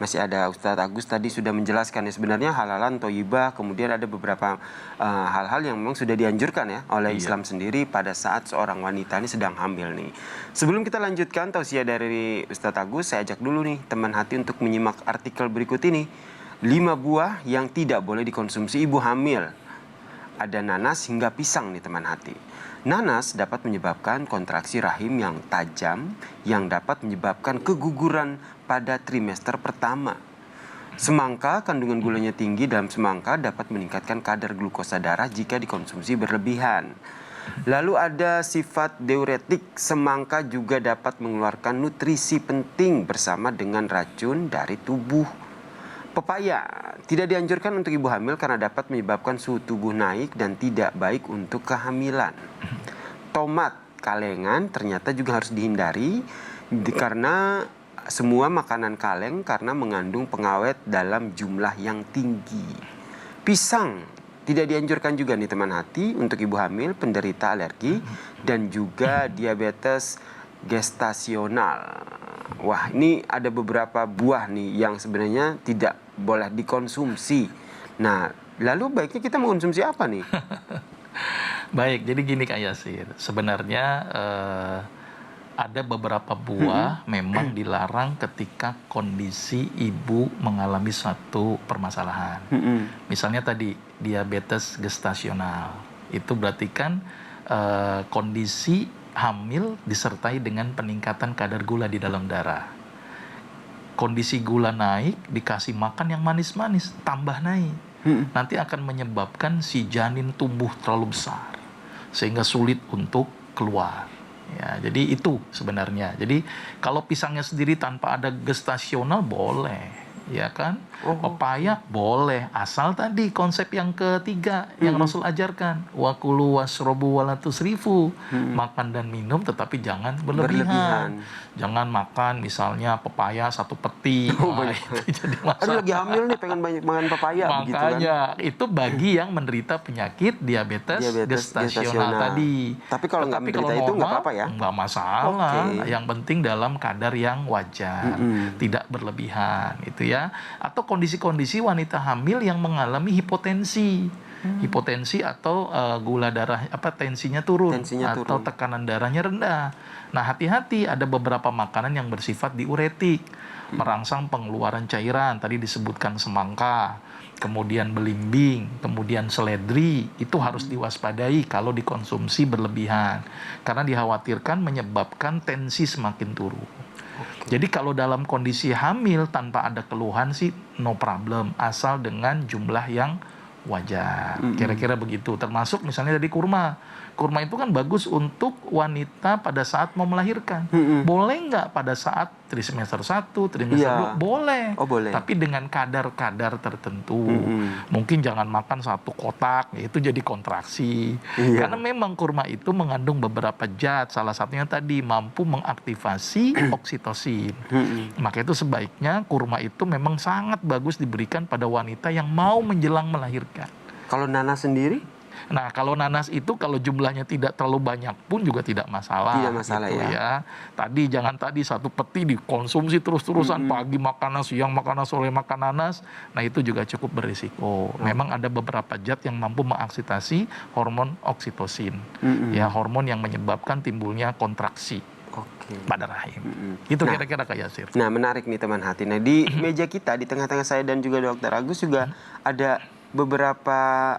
masih ada Ustadz Agus tadi sudah menjelaskan ya sebenarnya halalan thayyibah, kemudian ada beberapa hal-hal yang memang sudah dianjurkan ya oleh Islam sendiri pada saat seorang wanita ini sedang hamil nih. Sebelum kita lanjutkan tausiah dari Ustadz Agus, saya ajak dulu nih teman hati untuk menyimak artikel berikut ini. 5 buah yang tidak boleh dikonsumsi ibu hamil. Ada nanas hingga pisang nih teman hati. Nanas dapat menyebabkan kontraksi rahim yang tajam yang dapat menyebabkan keguguran pada trimester pertama. Semangka, kandungan gulanya tinggi dalam semangka dapat meningkatkan kadar glukosa darah jika dikonsumsi berlebihan. Lalu ada sifat diuretik, semangka juga dapat mengeluarkan nutrisi penting bersama dengan racun dari tubuh. Pepaya tidak dianjurkan untuk ibu hamil karena dapat menyebabkan suhu tubuh naik dan tidak baik untuk kehamilan. Tomat kalengan ternyata juga harus dihindari karena semua makanan kaleng karena mengandung pengawet dalam jumlah yang tinggi. Pisang tidak dianjurkan juga nih teman hati untuk ibu hamil, penderita alergi dan juga diabetes gestasional. Wah, ini ada beberapa buah nih yang sebenarnya tidak boleh dikonsumsi. Nah, lalu baiknya kita mengkonsumsi apa nih? Baik, jadi gini Kak Yasir. Sebenarnya ada beberapa buah memang dilarang ketika kondisi ibu mengalami suatu permasalahan. Misalnya tadi diabetes gestasional. Itu berarti kan kondisi hamil disertai dengan peningkatan kadar gula di dalam darah. Kondisi gula naik, dikasih makan yang manis-manis, tambah naik. Nanti akan menyebabkan si janin tumbuh terlalu besar, sehingga sulit untuk keluar. Ya, jadi itu sebenarnya. Jadi kalau pisangnya sendiri tanpa ada gestasional boleh, ya kan? Pepaya boleh, asal tadi konsep yang ketiga yang Rasul ajarkan, wa kulu wasrobu wala tusrifu, makan dan minum tetapi jangan berlebihan. Jangan makan misalnya pepaya 1 peti. Itu jadi masalah. Aduh, lagi hamil nih pengen banyak makan pepaya. Makanya itu bagi yang menderita penyakit diabetes gestasional tadi. Tapi kalau nggak menderita itu nggak apa-apa ya? Nggak masalah. Yang penting dalam kadar yang wajar, tidak berlebihan, itu ya. Atau kondisi-kondisi wanita hamil yang mengalami hipotensi. Hipotensi atau gula darah tensinya turun atau tekanan darahnya rendah. Nah, hati-hati, ada beberapa makanan yang bersifat diuretik, merangsang pengeluaran cairan. Tadi disebutkan semangka, kemudian belimbing, kemudian seledri. Itu harus diwaspadai kalau dikonsumsi berlebihan, karena dikhawatirkan menyebabkan tensi semakin turun. Jadi kalau dalam kondisi hamil tanpa ada keluhan sih no problem, asal dengan jumlah yang wajar. Kira-kira begitu. Termasuk misalnya dari kurma. Kurma itu kan bagus untuk wanita pada saat mau melahirkan. Boleh nggak pada saat trimester 1, trimester 2? Boleh. Boleh. Tapi dengan kadar-kadar tertentu. Mungkin jangan makan 1 kotak, itu jadi kontraksi. Karena memang kurma itu mengandung beberapa zat. Salah satunya tadi mampu mengaktifasi oksitosin. Maka itu sebaiknya kurma itu memang sangat bagus diberikan pada wanita yang mau menjelang melahirkan. Kalau nanas sendiri? Nah, kalau nanas itu kalau jumlahnya tidak terlalu banyak pun juga tidak masalah. Tidak masalah gitu ya. Tadi jangan 1 peti dikonsumsi terus-terusan, pagi makan nanas, siang makan nanas, sore makan nanas. Nah, itu juga cukup berisiko. Memang ada beberapa zat yang mampu mengaksitasi hormon oksitosin. Ya, hormon yang menyebabkan timbulnya kontraksi pada rahim. Itu kira-kira Kak Yasir. Nah, menarik nih teman hati. Nah, di meja kita, di tengah-tengah saya dan juga Dr. Agus juga ada beberapa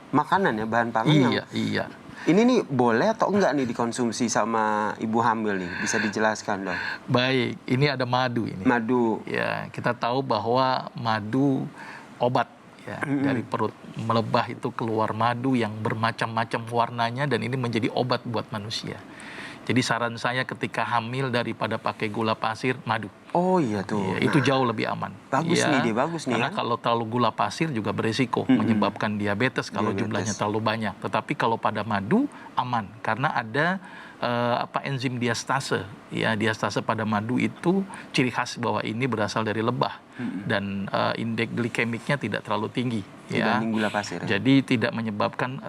makanan ya, bahan pangan Iya. Ini nih boleh atau enggak nih dikonsumsi sama ibu hamil nih? Bisa dijelaskan dong. Baik, ini ada madu ini. Madu. Ya, kita tahu bahwa madu obat ya. Dari perut melebah itu keluar madu yang bermacam-macam warnanya dan ini menjadi obat buat manusia. Jadi saran saya ketika hamil daripada pakai gula pasir, madu. Oh iya tuh. Ya, itu jauh lebih aman. Bagus nih, bagus nih. Karena kalau terlalu gula pasir juga berisiko menyebabkan diabetes kalau jumlahnya terlalu banyak. Tetapi kalau pada madu aman karena ada enzim diastase. Ya, diastase pada madu itu ciri khas bahwa ini berasal dari lebah dan indeks glikemiknya tidak terlalu tinggi. Dibanding gula pasir. Jadi tidak menyebabkan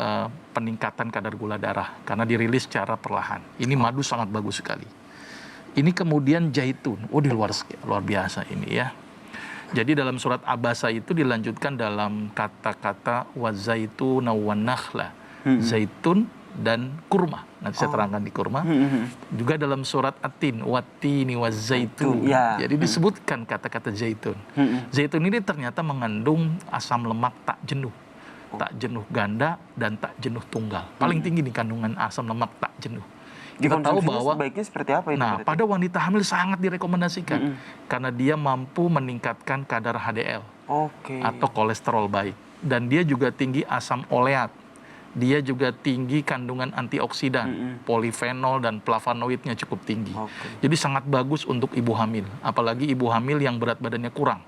peningkatan kadar gula darah karena dirilis secara perlahan. Ini madu sangat bagus sekali. Ini kemudian zaitun, luar biasa ini ya. Jadi dalam surat Abasa itu dilanjutkan dalam kata-kata wazaituna wan nakhla. Zaitun dan kurma. Nanti saya terangkan di kurma. Juga dalam surat At-Tin, wattini wazaitun. Ya. Jadi disebutkan kata-kata zaitun. Zaitun ini ternyata mengandung asam lemak tak jenuh. Tak jenuh ganda dan tak jenuh tunggal. Paling tinggi di kandungan asam lemak tak jenuh. Kita tahu bahwa sebaiknya seperti apa itu? nah, berarti? pada wanita hamil sangat direkomendasikan karena dia mampu meningkatkan kadar HDL Oke. atau kolesterol baik, dan dia juga tinggi asam oleat. Dia juga tinggi kandungan antioksidan, polifenol dan flavonoidnya cukup tinggi. Jadi sangat bagus untuk ibu hamil, apalagi ibu hamil yang berat badannya kurang,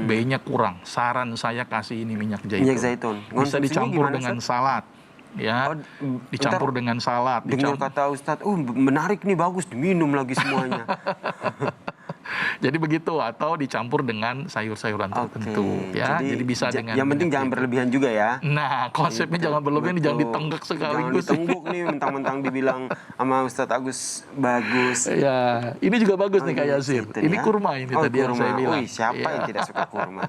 B-nya kurang. Saran saya kasih ini minyak zaitun. Minyak zaitun. Bisa Konsumsinya dicampur gimana, dengan Ustaz? salad, ya. Dicampur dengan salad. Dengar kata Ustadz, menarik nih, bagus, diminum lagi semuanya. Jadi begitu, atau dicampur dengan sayur-sayuran tertentu, ya. Jadi bisa dengan yang penting jangan berlebihan juga ya. Nah, konsepnya jangan berlebihan, jangan ditenggak sekaligus. Jangan ditengguk nih, mentang-mentang dibilang sama Ustadz Agus bagus. Ya, ini juga bagus nih Kak Yasir. zaitun Ini ya. kurma ini tadi yang saya bilang. Siapa yang Ya. tidak suka kurma?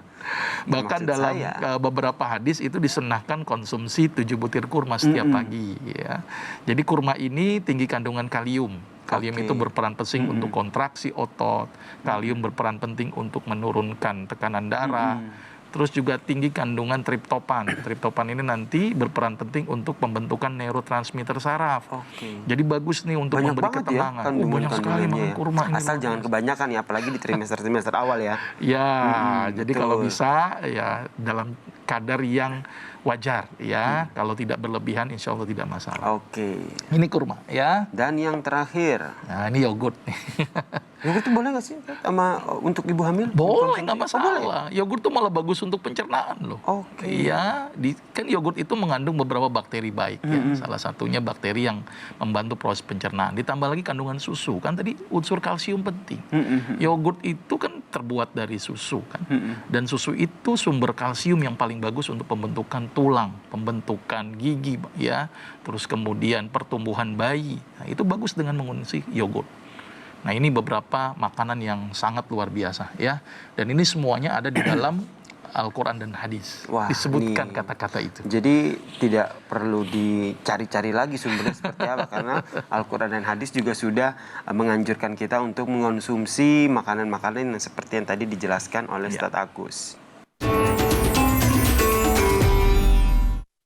Bahkan Maksud dalam saya. beberapa hadis itu disunahkan konsumsi 7 butir kurma setiap pagi, ya. Jadi kurma ini tinggi kandungan kalium. Kalium itu berperan penting untuk kontraksi otot. Kalium berperan penting untuk menurunkan tekanan darah. Terus juga tinggi kandungan triptopan. Triptopan ini nanti berperan penting untuk pembentukan neurotransmitter saraf. Jadi bagus nih untuk Banyak memberi banget ya ketenangan. Banyak sekali kandungannya makan ya. kurma ini. Asal jangan kebanyakan ya, apalagi di trimester awal ya. Ya, jadi betul. kalau bisa ya dalam kadar yang wajar ya. Kalau tidak berlebihan insya Allah tidak masalah. Ini kurma ya. Dan yang terakhir. Nah, ini yogurt nih. Yogurt itu boleh nggak sih sama untuk ibu hamil? Boleh, nggak masalah. Yogurt itu malah bagus untuk pencernaan loh. Iya, kan yogurt itu mengandung beberapa bakteri baik ya. Salah satunya bakteri yang membantu proses pencernaan. Ditambah lagi kandungan susu. Kan tadi unsur kalsium penting. Yogurt itu kan terbuat dari susu kan. Dan susu itu sumber kalsium yang paling bagus untuk pembentukan tulang, pembentukan gigi ya. Terus kemudian pertumbuhan bayi. Nah, itu bagus dengan mengonsumsi yogurt. Nah, ini beberapa makanan yang sangat luar biasa ya. Dan ini semuanya ada di dalam Al-Quran dan hadis. Disebutkan kata-kata itu. Jadi tidak perlu dicari-cari lagi sumbernya seperti apa. Karena Al-Quran dan hadis juga sudah menganjurkan kita untuk mengonsumsi makanan-makanan yang seperti yang tadi dijelaskan oleh Ustadz Agus.